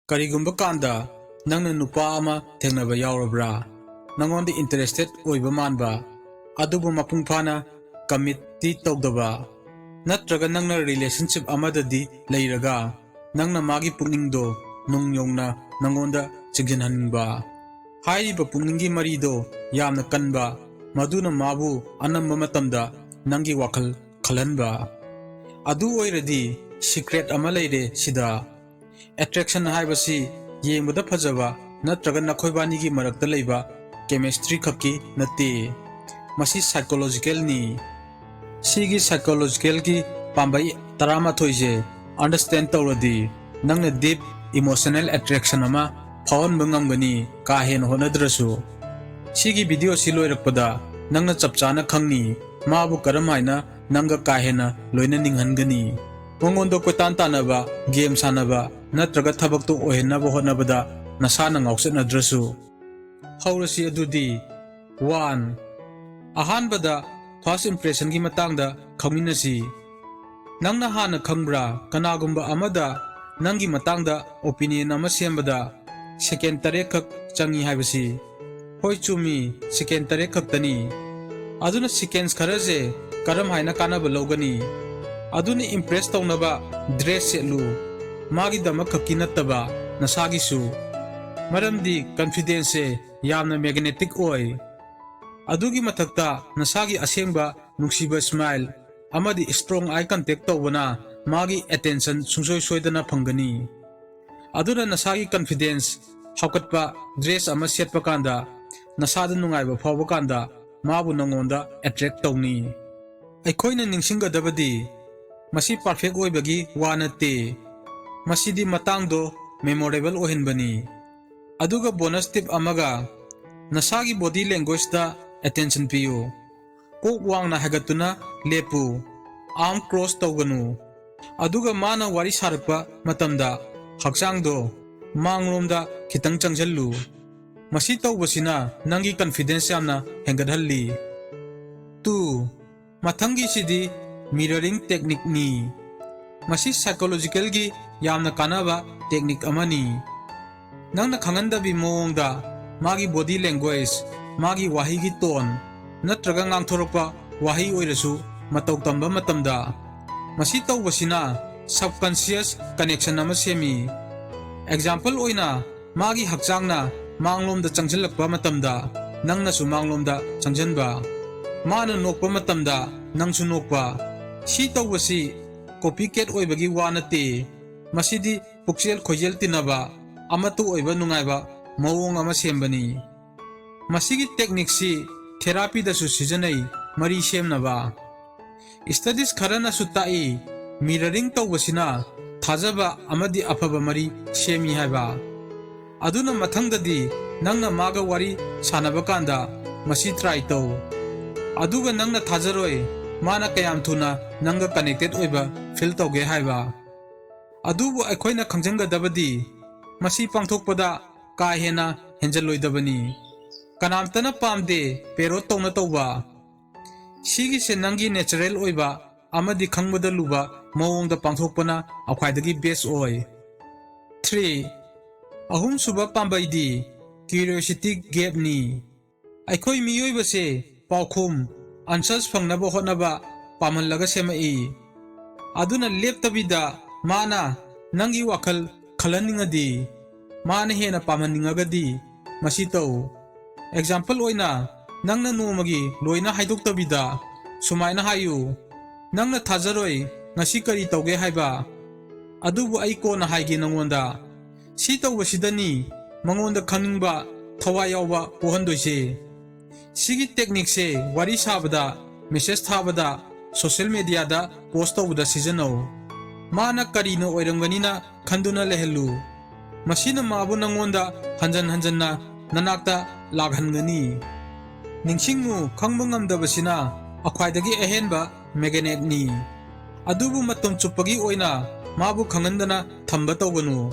Karigumba kanda nangna nupa ama thengnaba yaurabra nangonda interested oiba manba adubu mapung phana committee tawdaba natraga nangna relationship amadadi leiraga nangna magi pungingdo nungyongna nangonda chigjanhanba hairiba pungningi marido yamna kanba maduna mabu anamba matamda nangi wakhal khalanba adu oiradi secret ama leire sida attraction haibasi yengbada phajaba natraga nakhoibani gi marakta leiba chemistry khakki natti masi psychological ni sigi psychological gi pambai tarama thoije understand tawradi nangna deep emotional attraction ama phawon bangamgani ka hen honadrasu sigi video si loirakpada nangna chapchana khangni mabu karam haina nanga ka hena loina ninghangani mongondo kotan tanaba game sanaba natraga thabak to ohenaba honabada nasana ngausetnadrasu haurasi adudi 1 ahanbada first impression gi matangda khangminasi nangna hana khangbra kanagumba amada nangi matangda opinion ama sembada second tare khak changi haibasi hoi chumi second tare khak tani aduna seconds kharaje karam haina kanaba logani aduna impress tawnaba dress selu magi dama khakki nattaba nasagisu maramdi confidence yamna magnetic oi adugi mathakta nasagi asengba nungsiba smile amadi strong eye contact tawbana magi attention sungsoi soidana phangani aduna nasagi confidence hakatpa dress ama setpa kanda nasada nungaiba phawba kanda mabu nangonda attract tawni aikoina ningsinggadabadi masi perfect oibagi wanate masidi matangdo memorable ohenbani aduga bonus tip amaga nasagi body language da attention piyu kok wangna hagatuna lepu arm cross tawganu aduga mana wari sarakpa matamda hakchangdo manglomda khitang changjallu masi tawbasina nangi confidence yamna hengadhalli 2 mathangi sidi mirroring technique ni masi psychological gi yamna kanaba technique amani nangna khangandabi moongda magi body language magi wahi gi tone natraga ngangthorokpa wahi oirasu matau tamba matamda masi tawbasina subconscious connection ama semi example oina magi hakchangna manglomda changjalakpa matamda nangna su manglomda changjanba mana nokpa matamda nangsu nokpa si tawbasi copycat oibagi wanate masidi puksel khoijel tinaba amatu oiba nungaiba mawong ama sembani masigi technique si therapy da su sijanai mari semnaba studies kharana su tai mirroring tawbasina thajaba amadi afaba mari semi haiba aduna mathangdadi nangna maga wari sanaba kanda masi try taw aduga nangna thajaroi mana kayam thuna nanga connected oiba feel tawge haiba adubu aikoina khangjangadabadi masi pangthokpada ka hena henjaloidabani kanamtana pamde pero tawna tawba sigi se nangi natural oiba amadi khangbada luba mawongda pangthokpana akhwaidagi best oi 3 ahum suba pambaidi curiosity gap ni aikoi miyoiba se paukhum answers phangnaba hotnaba pamanlaga semai aduna leptabida mana nangi wakhal khalaningadi mana hena pamaningagadi masi taw example oina nangna nomagi loina haidoktabida sumaina hayu nangna thajaroi ngasi kari tawge haiba adubu ai ko na haige nangonda si tawbasidani mangonda khangingba thawai yawba pohandoise sigi technique se wari sabada message thabada social media da post tawda seasonal mana karino oiramganina khanduna lehelu masina mabu nangonda hanjan hanjanna nanakta laghangani ningsingmu khangbangamdabasina akhwaidagi ahenba magnet ni adubu matom chupagi oina mabu khangandana thamba tawganu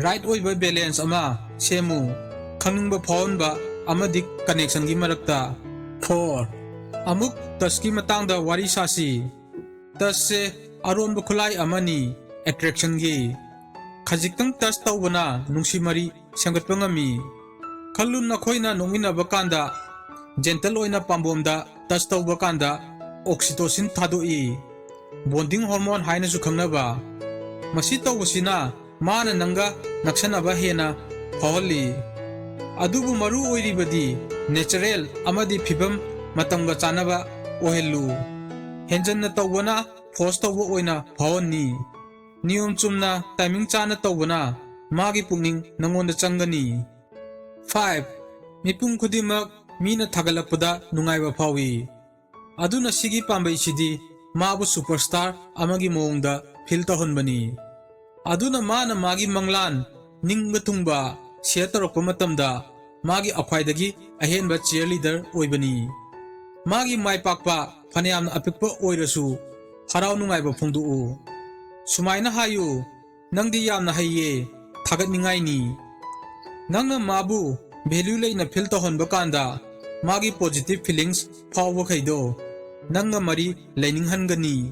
right oiba balance ama semu khangingba phawonba amadi connection gi marakta 4 amuk taski matangda wari sasi tas se aronba khulai amani attraction gi khajiktang touch tawbana nungsi mari semgatpa ngami. Khallu nakhoina nongminaba kanda gentle oina pambomda touch tawba kanda oxytocin thadoi bonding hormone haina su khangnaba. Masi tawbasina mana nanga naksanaba hena phawali. Adubu maru oiribadi natural amadi phibam matamga chanaba ohellu. Henjanna tawbana force tawba oina phawani. Niyom chumna timing chana tawbana magi pungning nangonda changani. 5. Mipung khudimak mina thagalakpada nungaiba phawi. Aduna sigi pambai sidi mabu superstar amagi moongda feel tahonbani. Aduna mana magi manglan ningba tungba share tarakpa matamda magi akhwaidagi ahenba cheerleader oibani. Magi maipakpa phanayamna apikpa oirasu harau nungaiba phongdu'u. Sumaina hayu nangdi yamna haiye thagatningaini. Nangna mabu value leina feel tahonba kanda magi positive feelings phawba khaido nangna mari leininghanggani.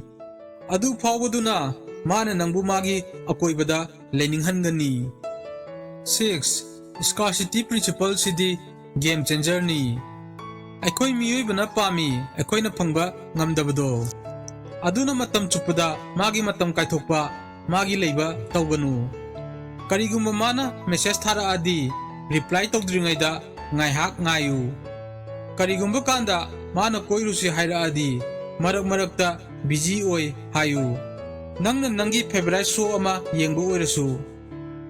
Adu phawbaduna mana nangbu magi akoibada leininghanggani. 6. Scarcity principle sidi game changer ni. Aikoi miyoibana pami aikoina phangba ngamdabado. Aduna matam chuppada magi matam kaithokpa magi leiba tawganu. Karigumba mana message tharaadi reply tawdringaida ngaihak ngayu. Karigumba kanda mana koirusi hairaadi marak marakta busy oi hayu. Nangna nangi favorite show ama yengba oirasu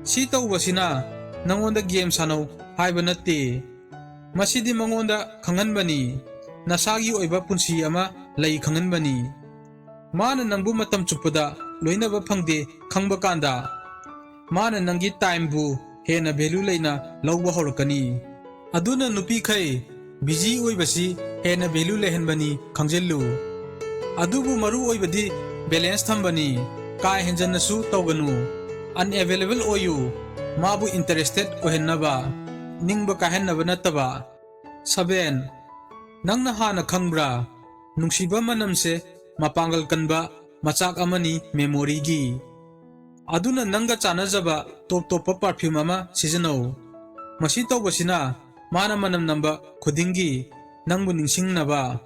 si tawbasina nangonda game sanau haiba natte. Masidi mangonda khanganbani nasagi oiba punsi ama lei khanganbani. Mana nangbu matam chuppada loinaba phangde khangba kanda mana nangi time bu hena value leina lawba horakani. Aduna nupi khai busy oibasi hena value lehenbani khangjellu. Adubu maru oibadi balance thambani kai henjannasu tawganu. Unavailable oyu mabu interested ohennaba ningba kahennaba nattaba. 7. Nangna hana khangbra nungsiba manamse mapangal kanba machak amani memory gi. Aduna nanga chanajaba top top perfume ama seasonal. Masi tawbasina mana manam namba khudingi nangbu ningsingnaba.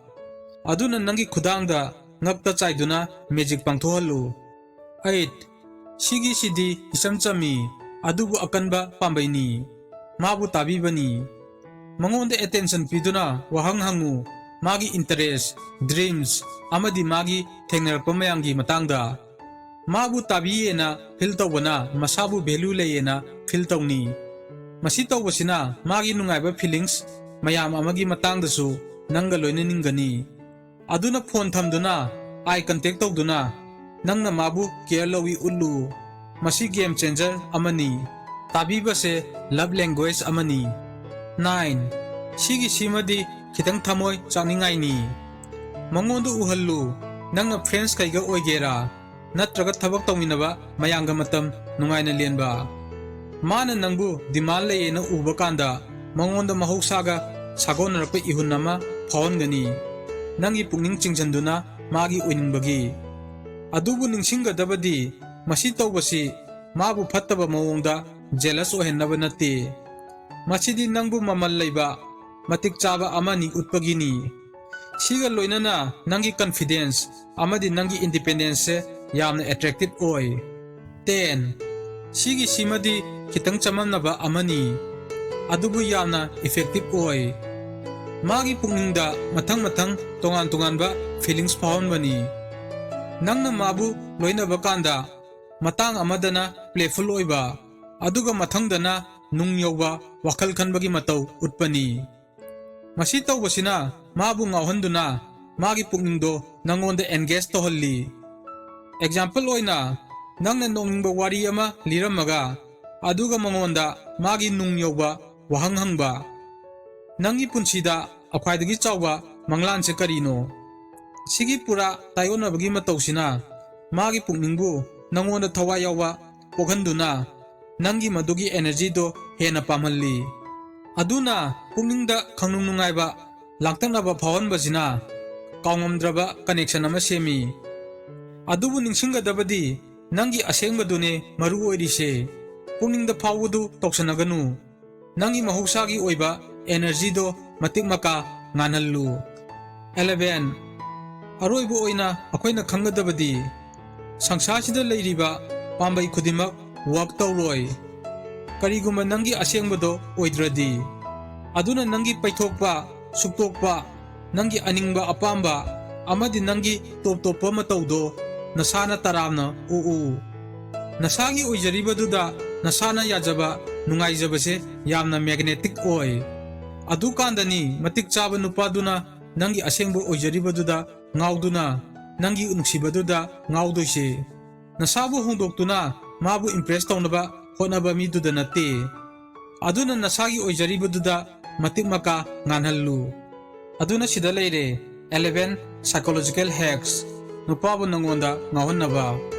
Aduna nangi khudangda ngakta chaiduna magic pangthohallu. 8. Sigi sidi isamchami adubu akanba pambaini mabu tabibani. Mangonda attention piduna wahang hangu magi interest dreams amadi magi thengnarpa mayangi matangda. Mabu tabiyena feel tawbana masabu value leyena feel tawni. Masi tawbasina magi nungaiba feelings mayam amagi matangdasu nangga loina ninggani. Aduna phone thamduna eye contact tawduna nangna mabu care lawi ullu. Masi game changer amani. Tabibase love language amani. 9. Sigi simadi khitang thamoi changningaini. Mangondu uhallu nangna friends kaiga oigera natraga thabak tawminaba mayanga matam nungaina lenba. Mana nangbu demand leyena uba kanda mangonda mahausaga sagonarpa ihunama phawangani. Nangi pungning chingchanduna magi oiningbagi. Adubu ningsinggadabadi masi tawbasi mabu phattaba mawongda jealous ohennaba natte. Masidi nangbu mamal leiba matik chaba amani utpagini. Siga loinana nangi confidence amadi nangi independence yamna attractive oi. 10. Sigi simadi kitang chamamnaba amani adubu yamna effective oi. Magi pungingda mathang tongan-tonganba feelings phawonbani. Nangna mabu loinaba kanda matang amadana playful oiba aduga mathangdana nung yawba wakal khanbagi matau utpani. Masi tawbasina mabu ngawhanduna magi pungingdo nangonda engage tohalli. Example oina nangna nongingba wari ama liramaga aduga mangonda magi nung yawba wahanghangba. Nangi punsida akhwaidagi chawba manglanse karino. Sigi pura tayonabagi matawsina magi pungningbu nangonda thawai yawba pokhanduna nangi madugi energy do hena pamhalli. Aduna pungningda khangnung nungaiba langtaknaba phawonbasina kaungamdraba connection ama semi. Adubu ningsinggadabadi nangi asengbadune maru oirise. ꯄꯨꯛꯅꯤꯡꯗ ꯐꯥꯎꯕꯗꯨ ꯇꯧꯁꯟꯅꯒꯅꯨ ꯅꯪꯒꯤ ꯃꯍꯧꯁꯥꯒꯤ ꯑꯣꯏꯕ ꯑꯦꯅꯔꯖꯤꯗꯣ ꯃꯇꯤꯛ ꯃꯀꯥ ꯉꯥꯟꯍꯜꯂꯨ 11 ꯑꯔꯣꯏꯕ ꯑꯣꯏꯅ ꯑꯩꯈꯣꯏꯅ ꯈꯪꯒꯗꯕꯗꯤ ꯁꯪꯁꯥꯔꯁꯤꯗ ꯂꯩꯔꯤꯕ ꯄꯥꯝꯕꯩ ꯈꯨꯗꯤꯡꯃꯛ ꯋꯥꯛ ꯇꯧꯔꯣꯏ ꯀꯔꯤꯒꯨꯝꯕ ꯅꯪꯒꯤ ꯑꯁꯦꯡꯕꯗꯣ ꯑꯣꯏꯗ꯭ꯔꯗꯤ ꯑꯗꯨꯅ ꯅꯪꯒꯤ ꯄꯩꯊꯣꯛꯄ ꯁꯨꯛꯇꯣꯛꯄ ꯅꯪꯒꯤ ꯑꯅꯤꯡꯕ ꯑꯄꯥꯝꯕ ꯑꯃꯗꯤ ꯅꯪꯒꯤ ꯇꯣꯞ ꯇꯣꯞꯄ ꯃꯇꯧꯗꯣ ꯅꯁꯥꯅ ꯇꯔꯥꯝꯅ ꯎꯎ ꯅꯁꯥꯒꯤ ꯑꯣꯏꯖꯔꯤꯕꯗꯨꯗ ꯅꯁꯥꯅ ꯌꯥꯖꯕ ꯅꯨꯡꯉꯥꯏꯖꯕꯁꯦ ꯌꯥꯝꯅ ꯃꯦꯒꯅꯦꯇꯤꯛ ꯑꯣꯏ ꯑꯗꯨꯀꯥꯟꯗꯅꯤ ꯃꯇꯤꯛ ꯆꯥꯕ ꯅꯨꯄꯥꯗꯨꯅ ꯅꯪꯒꯤ ꯑꯁꯦꯡꯕ ꯑꯣꯏꯖꯔꯤꯕꯗꯨꯗ ꯉꯥꯎꯗꯨꯅ ꯅꯪꯒꯤ ꯅꯨꯡꯁꯤꯕꯗꯨꯗ ꯉꯥꯎꯗꯣꯏꯁꯦ ꯅꯁꯥꯕꯨ ꯍꯣꯡꯗꯣꯛꯇꯨꯅ ꯃꯥꯕꯨ ꯏꯝꯄ꯭ꯔꯦꯁ ꯇꯧꯅꯕ ꯍꯣꯠꯅꯕ ꯃꯤꯗꯨꯗ ꯅꯠꯇꯦ ꯑꯗꯨꯅ ꯅꯁꯥꯒꯤ ꯑꯣꯏꯖꯔꯤꯕꯗꯨꯗ ꯃꯇꯤꯛ ꯃꯀꯥ ꯉꯥꯟꯍꯜꯂꯨ ꯑꯗꯨꯅ ꯁꯤꯗ ꯂꯩꯔꯦ 11 ꯁꯥꯏꯀꯣꯂꯣꯖꯤꯀꯦꯜ ꯍꯦꯛꯁ ꯅꯨꯄꯥꯕꯨ ꯅꯪꯉꯣꯟꯗ ꯉꯥꯎꯍꯟꯅꯕ